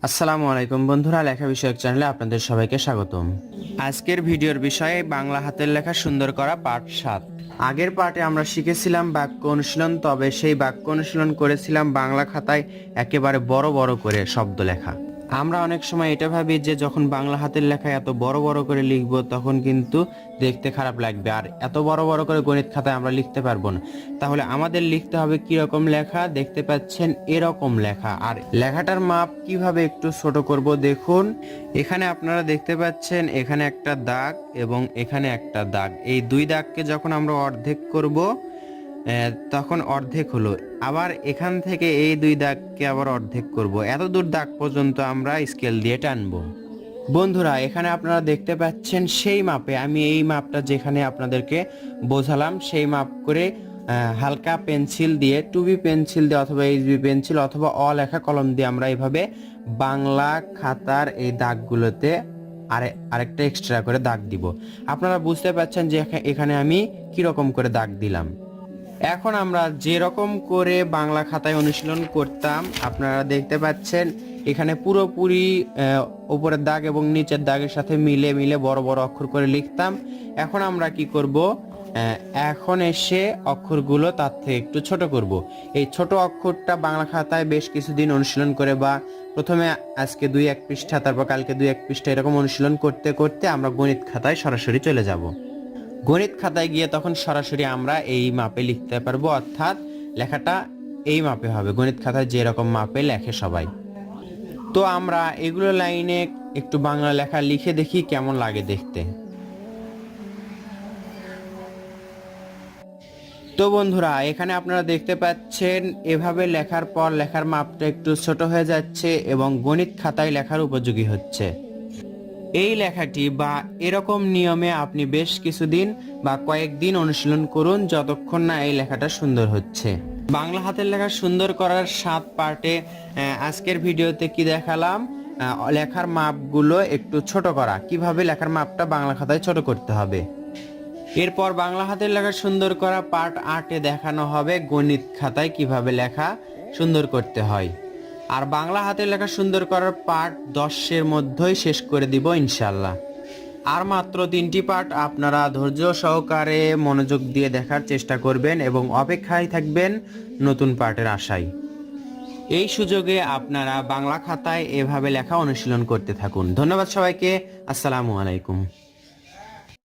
আসসালামু আলাইকুম বন্ধুরা, লেখা বিষয়ক চ্যানেলে আপনাদের সবাইকে স্বাগতম। আজকের ভিডিওর বিষয়ে বাংলা হাতের লেখা সুন্দর করা পার্ট 7। আগের পার্টে আমরা শিখেছিলাম বাক্য অনুশীলন, তবে সেই বাক্য অনুশীলন করেছিলাম বাংলা খাতায় একেবারে বড় বড় করে শব্দ লেখা। আমরা অনেক সময় এটা ভাবি যে যখন বাংলা হাতের লেখা এত বড় বড় করে লিখবো তখন কিন্তু দেখতে খারাপ লাগবে, আর এত বড় বড় করে গণিত খাতায় আমরা লিখতে পারবো না। তাহলে আমাদের লিখতে হবে কিরকম লেখা, দেখতে পাচ্ছেন এরকম লেখা। আর লেখাটার মাপ কিভাবে একটু ছোট করব দেখুন। এখানে আপনারা দেখতে পাচ্ছেন এখানে একটা দাগ এবং এখানে একটা দাগ, এই দুই দাগকে যখন আমরা অর্ধেক করব তখন অর্ধেক হলো। আবার এখান থেকে এই দুই দাগকে আবার অর্ধেক করব, এত দূর দাগ পর্যন্ত আমরা স্কেল দিয়ে টানবো। বন্ধুরা, এখানে আপনারা দেখতে পাচ্ছেন সেই মাপে আমি এই মাপটা যেখানে আপনাদেরকে বোঝালাম সেই মাপ করে হালকা পেন্সিল দিয়ে, 2B পেন্সিল দিয়ে অথবা HB পেন্সিল অথবা লেখা কলম দিয়ে আমরা এইভাবে বাংলা খাতার এই দাগগুলোতে আরেকটা এক্সট্রা করে দাগ দিব। আপনারা বুঝতে পাচ্ছেন যে এখানে আমি কিরকম করে দাগ দিলাম। এখন আমরা যেরকম করে বাংলা খাতায় অনুশীলন করতাম আপনারা দেখতে পাচ্ছেন এখানে পুরোপুরি উপরের দাগ এবং নিচের দাগের সাথে মিলে মিলে বড় বড় অক্ষর করে লিখতাম। এখন আমরা কি করব, এখন এসে অক্ষরগুলো তার থেকে একটু ছোট করব। এই ছোট অক্ষরটা বাংলা খাতায় বেশ কিছুদিন অনুশীলন করে, বা প্রথমে আজকে 2-1 পৃষ্ঠা, তারপর কালকে 2-1 পৃষ্ঠা, এরকম অনুশীলন করতে করতে আমরা গণিত খাতায় সরাসরি চলে যাব। গণিত খাতায় গিয়ে তখন সরাসরি আমরা এই মাপে লিখতে পারবো, অর্থাৎ লেখাটা এই মাপে হবে, গণিত খাতায় যেরকম মাপে লেখে সবাই। তো আমরা এগুলো লাইনে একটু বাংলা লেখা লিখে দেখি কেমন লাগে দেখতে। তো বন্ধুরা, এখানে আপনারা দেখতে পাচ্ছেন এভাবে লেখার পর লেখার মাপটা একটু ছোট হয়ে যাচ্ছে এবং গণিত খাতায় লেখার উপযোগী হচ্ছে। এই লেখাটি বা এরকম নিয়মে আপনি বেশ কিছুদিন বা কয়েকদিন অনুশীলন করুন, যতক্ষণ না এই লেখাটা সুন্দর হচ্ছে। বাংলা হাতের লেখা সুন্দর করার 7 পার্টে আজকের ভিডিওতে কি দেখালাম, লেখার মাপগুলো একটু ছোট করা, কিভাবে লেখার মাপটা বাংলা খাতায় ছোট করতে হবে। এরপর বাংলা হাতের লেখা সুন্দর করা পার্ট 8-এ দেখানো হবে গণিত খাতায় কিভাবে লেখা সুন্দর করতে হয়। আর বাংলা হাতের লেখা সুন্দর করার পার্ট 10-এর মধ্যেই শেষ করে দিব ইনশাল্লাহ। আর মাত্র 3টি পার্ট, আপনারা ধৈর্য সহকারে মনোযোগ দিয়ে দেখার চেষ্টা করবেন এবং অপেক্ষায় থাকবেন নতুন পার্টের আশায়। এই সুযোগে আপনারা বাংলা খাতায় এভাবে লেখা অনুশীলন করতে থাকুন। ধন্যবাদ সবাইকে। আসসালামু আলাইকুম।